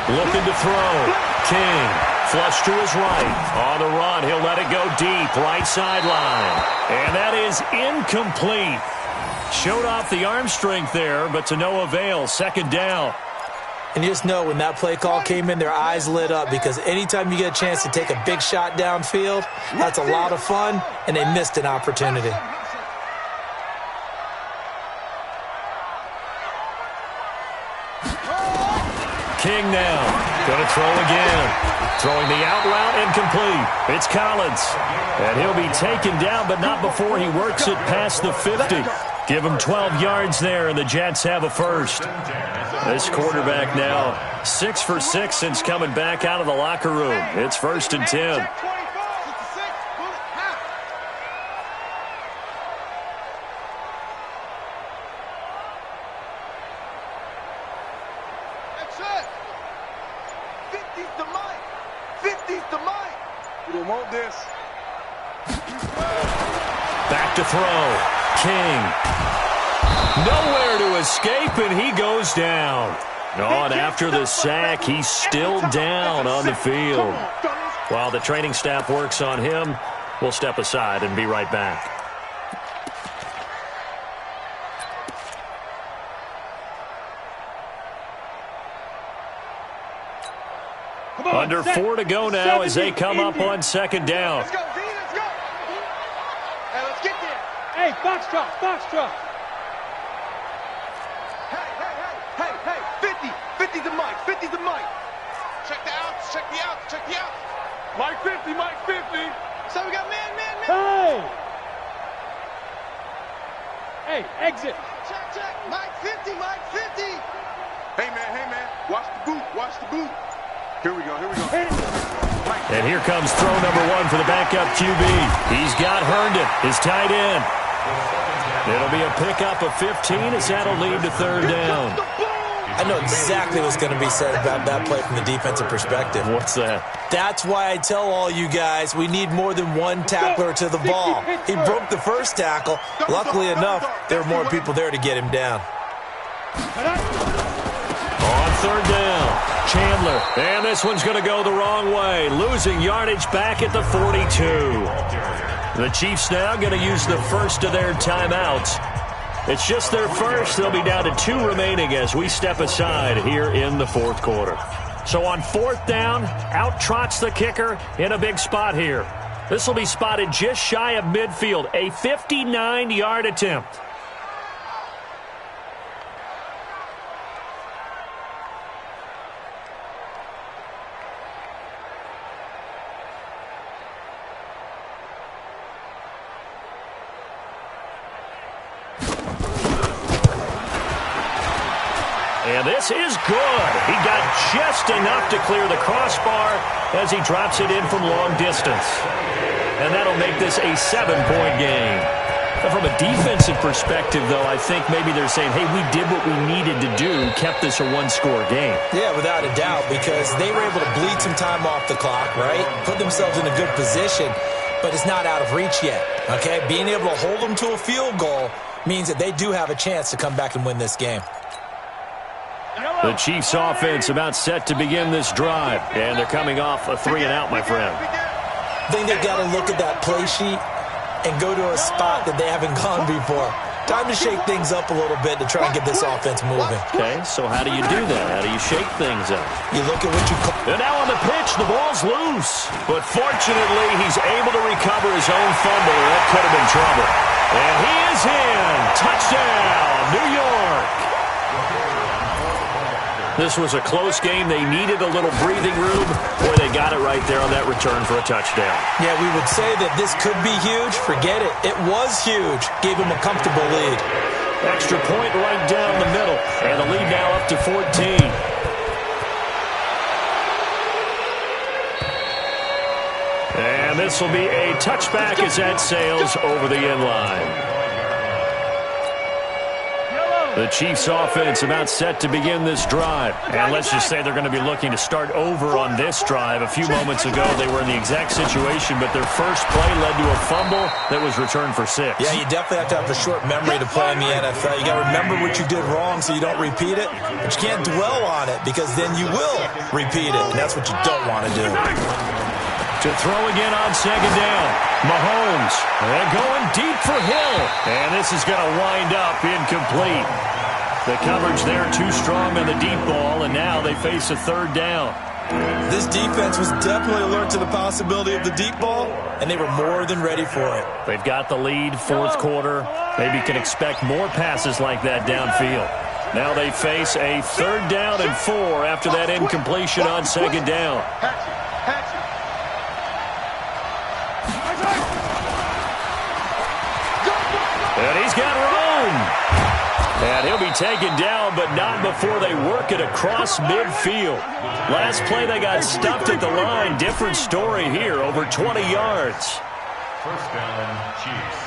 Looking to throw. King. Flush to his right. On the run, he'll let it go deep, right sideline. And that is incomplete. Showed off the arm strength there, but to no avail. Second down. And you just know when that play call came in, their eyes lit up because anytime you get a chance to take a big shot downfield, that's a lot of fun, and they missed an opportunity. King now. Going to throw again. Throwing the out route, incomplete. It's Collins. And he'll be taken down, but not before he works it past the 50. Give him 12 yards there, and the Jets have a first. This quarterback now 6 for 6 since coming back out of the locker room. It's 1st and 10. Back to throw. King. Nowhere to escape, and he goes down. Oh, and after the sack, he's still down on the field. While the training staff works on him, we'll step aside and be right back. Under 4 to go now as they come up on second down. Let's go, D, let's go. Hey, let's get there. Hey, foxtrot, foxtrot. Hey, 50 the mic, 50 the mic. Check the outs, check the outs, check the outs. Mike 50, Mike 50. So we got man. Hey! Hey, exit. Check. Mike 50. Hey, man. Watch the boot. Here we go. And here comes throw number 1 for the backup QB. He's got Herndon, his tight end. It'll be a pickup of 15 as that'll lead to third down. I know exactly what's going to be said about that play from the defensive perspective. What's that? That's why I tell all you guys we need more than one tackler to the ball. He broke the first tackle. Luckily enough, there were more people there to get him down. On third down, Chandler. And this one's going to go the wrong way. Losing yardage back at the 42. The Chiefs now going to use the first of their timeouts. It's just their first. They'll be down to 2 remaining as we step aside here in the 4th quarter. So on 4th down, out trots the kicker in a big spot here. This will be spotted just shy of midfield, a 59-yard attempt. And this is good. He got just enough to clear the crossbar as he drops it in from long distance. And that'll make this a 7-point game. Now, from a defensive perspective, though, I think maybe they're saying, hey, we did what we needed to do, kept this a one-score game. Yeah, without a doubt, because they were able to bleed some time off the clock, right? Put themselves in a good position, but it's not out of reach yet, okay? Being able to hold them to a field goal means that they do have a chance to come back and win this game. The Chiefs offense about set to begin this drive, and they're coming off a 3-and-out, my friend. I think they've got to look at that play sheet and go to a spot that they haven't gone before. Time to shake things up a little bit to try and get this offense moving. Okay, so how do you do that? How do you shake things up? You look at what you call... And now on the pitch, the ball's loose. But fortunately, he's able to recover his own fumble, or that could have been trouble. And he is in. Touchdown, New York. This was a close game. They needed a little breathing room. Boy, they got it right there on that return for a touchdown. Yeah, we would say that this could be huge. Forget it. It was huge. Gave him a comfortable lead. Extra point right down the middle. And the lead now up to 14. And this will be a touchback as that sails over the end line. The Chiefs offense about set to begin this drive. And let's just say they're going to be looking to start over on this drive. A few moments ago, they were in the exact situation, but their first play led to a fumble that was returned for 6. Yeah, you definitely have to have a short memory to play in the NFL. You got to remember what you did wrong so you don't repeat it. But you can't dwell on it because then you will repeat it, and that's what you don't want to do. To throw again on second down. Mahomes. They're going deep for Hill. And this is going to wind up incomplete. The coverage there too strong on the deep ball, and now they face a third down. This defense was definitely alert to the possibility of the deep ball, and they were more than ready for it. They've got the lead, fourth quarter. Maybe can expect more passes like that downfield. Now they face a third down and 4 after that incompletion on second down. And he's got room. And he'll be taken down, but not before they work it across midfield. Last play, they got stuffed at the line. Different story here, over 20 yards. First down, Chiefs.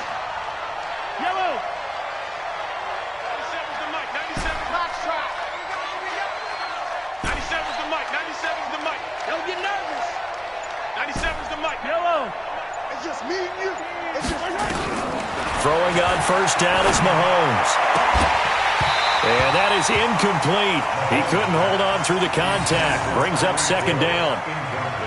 Yellow. 97's the mic. 97. Box trap. 97's the mic. 97's the mic. Don't get nervous. 97's the mic. Yellow. It's just me and you. It's just Throwing on first down is Mahomes. And that is incomplete. He couldn't hold on through the contact. Brings up second down.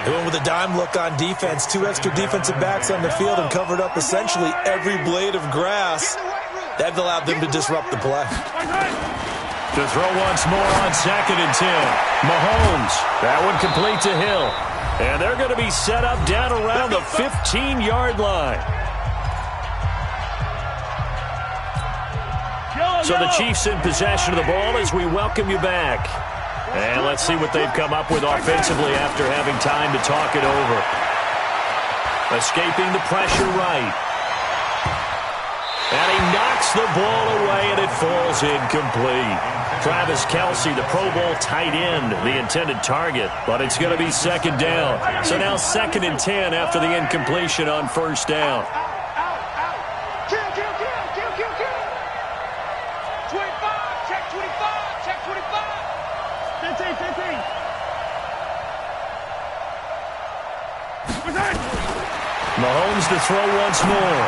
They went with a dime look on defense. 2 extra defensive backs on the field and covered up essentially every blade of grass. That allowed them to disrupt the play. To throw once more on second and 10. Mahomes. That one complete to Hill. And they're going to be set up down around the 15-yard line. So the Chiefs in possession of the ball as we welcome you back. And let's see what they've come up with offensively after having time to talk it over. Escaping the pressure right. And he knocks the ball away, and it falls incomplete. Travis Kelce, the Pro Bowl tight end, the intended target. But it's going to be second down. So now second and 10 after the incompletion on first down. kill. 25. Check 25. Check 25. 15. Mahomes to throw once more.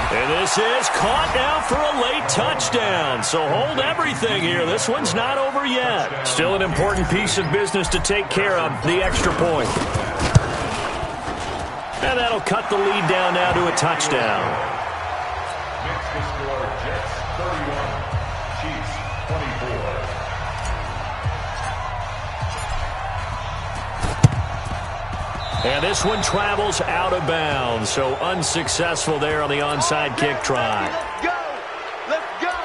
And this is caught now for a late touchdown. So hold everything here. This one's not over yet. Still an important piece of business to take care of, the extra point. And that'll cut the lead down now to a touchdown. Next to score, Jets 31, Chiefs 24. And this one travels out of bounds, so unsuccessful there on the onside kick try. Let's go. Let's go.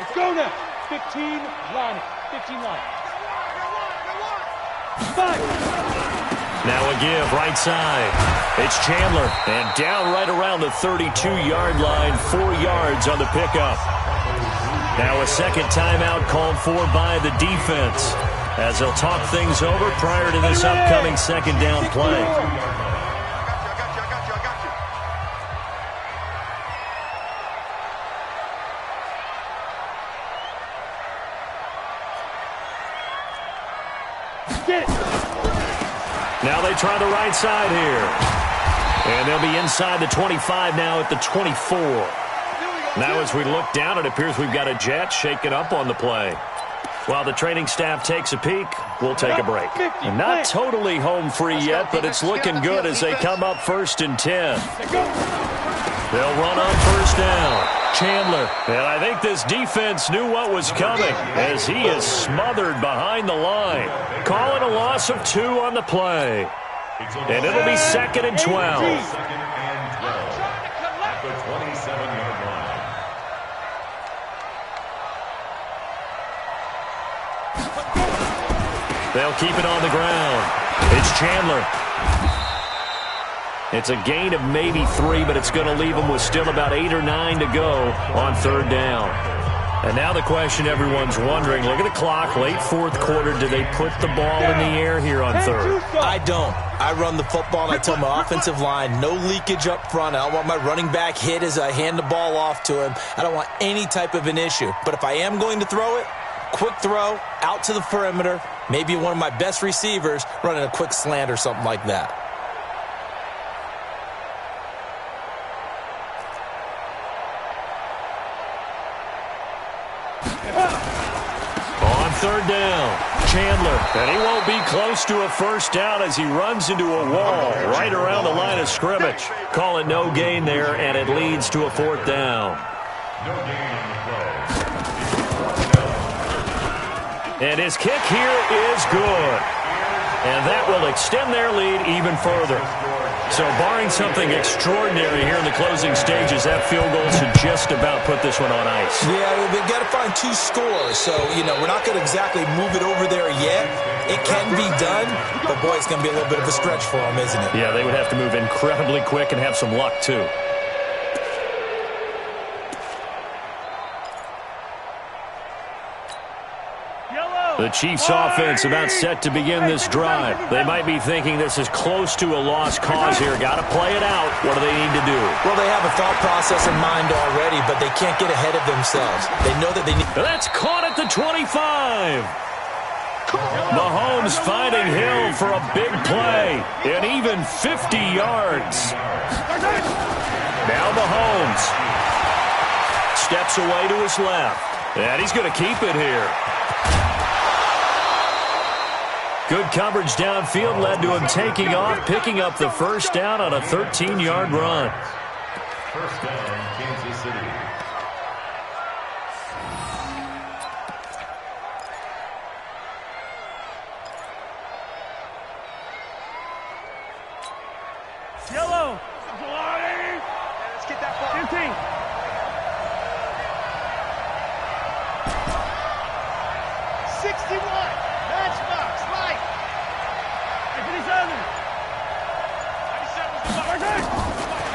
Let's go now. 15 line. 15 line. 5. Now a give, right side. It's Chandler, and down right around the 32-yard line, 4 yards on the pickup. Now a second timeout called for by the defense, as they'll talk things over prior to this upcoming second down play. Now they try the right side here. And they'll be inside the 25 now at the 24. Now as we look down, it appears we've got a jet shaken up on the play. While the training staff takes a peek, we'll take a break. And not totally home free yet, but it's looking good as they come up 1st and 10. They'll run on 1st down. Chandler. And I think this defense knew what was coming as he is smothered behind the line. Calling a loss of 2 on the play. And it'll be 2nd and 12. 2nd and 12 at the 27-yard line. They'll keep it on the ground. It's Chandler. It's a gain of maybe 3, but it's going to leave them with still about 8 or 9 to go on 3rd down. And now the question everyone's wondering, look at the clock, late 4th quarter, do they put the ball in the air here on 3rd? I don't. I run the football, and I tell my offensive line, no leakage up front. I don't want my running back hit as I hand the ball off to him. I don't want any type of an issue. But if I am going to throw it, quick throw, out to the perimeter, maybe one of my best receivers running a quick slant or something like that. On 3rd down, Chandler, and he won't be close to a 1st down as he runs into a wall right around the line of scrimmage. Call it no gain there, and it leads to a 4th down. No gain on the play. And his kick here is good. And that will extend their lead even further. So barring something extraordinary here in the closing stages, that field goal should just about put this one on ice. Yeah, well, we've got to find 2 scores. So, we're not going to exactly move it over there yet. It can be done, but, boy, it's going to be a little bit of a stretch for them, isn't it? Yeah, they would have to move incredibly quick and have some luck, too. The Chiefs' offense about set to begin this drive. They might be thinking this is close to a lost cause here. Got to play it out. What do they need to do? Well, they have a thought process in mind already, but they can't get ahead of themselves. They know that they need... That's caught at the 25. Mahomes finding Hill for a big play, and even 50 yards. Now Mahomes steps away to his left, and he's going to keep it here. Good coverage downfield led to him taking off, picking up the 1st down on a 13-yard run. 1st down, Kansas City. Yellow. Let's get that ball. 15.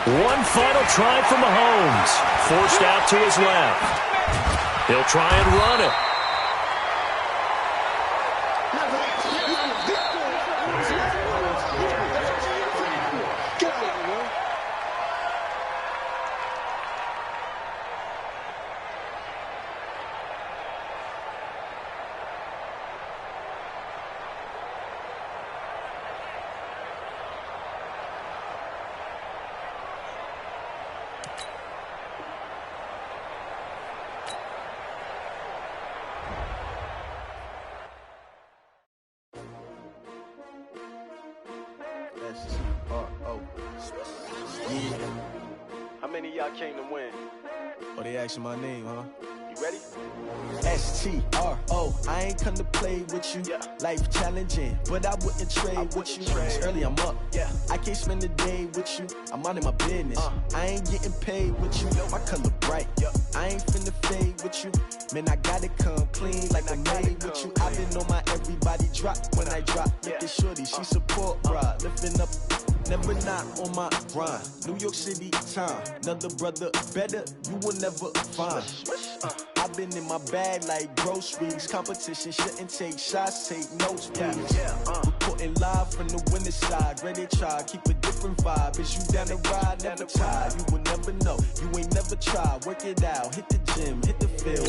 One final try for Mahomes. Forced out to his left. He'll try and run it. How many of y'all came to win? Oh, they asking my name, huh? You ready? S-T-R-O, I ain't come to play with you. Yeah. Life challenging, but I wouldn't trade with you. It's early, I'm up. Yeah. I can't spend the day with you. I'm minding my business. I ain't getting paid with you. My color bright. Yep. I ain't finna fade with you. Man, I gotta come clean like I made with you. I've been on my everybody drop when I drop. Look at shorty, she support ride. Lifting up, never not on my grind. New York City time, another brother better, you will never find. I've been in my bag like groceries. Competition shouldn't take shots, take notes, please. Reporting live from the winning side. Ready to try, keep a different vibe. Is you down the ride, never tired. You will never know, you ain't never tried. Work it out, hit the gym, hit the field.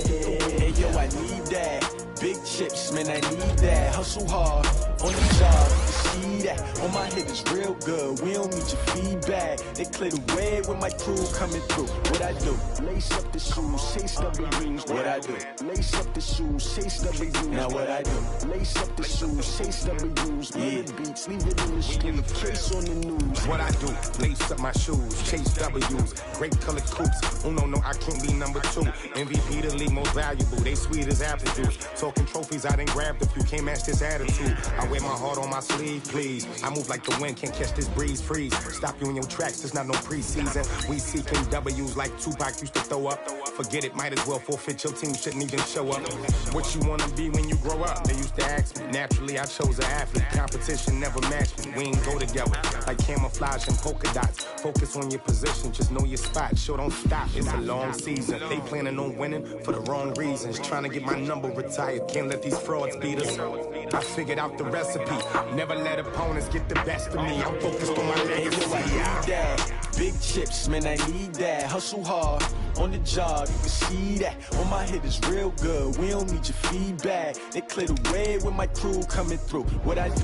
Hey yo, I need that. Big chips, man, I need that. Hustle hard, on the job, you can see that. On my hit is real good, we don't need your feedback. They clear the way with my crew coming through. What I do? Lace up the shoes, chase W's. What I do? Lace up the shoes, chase W's. Now what I do? Lace up the shoes, chase W's. Murder beats, leave it in the street, case on the news. What I do? Lace up my shoes, chase W's. Great colored coops, no, I can't be number 2. MVP the league most valuable, they sweet as apple juice. Talking trophies, I didn't grab the few, can't match this attitude. I wear my heart on my sleeve, please. I move like the wind, can't catch this breeze, freeze. Stop you in your tracks, there's not no preseason. We seeking W's like Tupac used to throw up. Forget it, might as well forfeit, your team shouldn't even show up. What you wanna be when you grow up? They used to ask me. Naturally, I chose an athlete. Competition never matched me. We ain't go together like camouflage and polka dots. Focus on your position, just know your spot. Sure, don't stop, it's a long season. They planning on winning for the wrong reasons. Trying to get my number retired, can't let these frauds beat us. I figured out the recipe. Never let opponents get the best of me. I'm focused on my legacy. Big chips, man, I need that. Hustle hard, on the job, you can see that. On my hit is real good, we don't need your feedback. They clear the way with my crew coming through. What I do?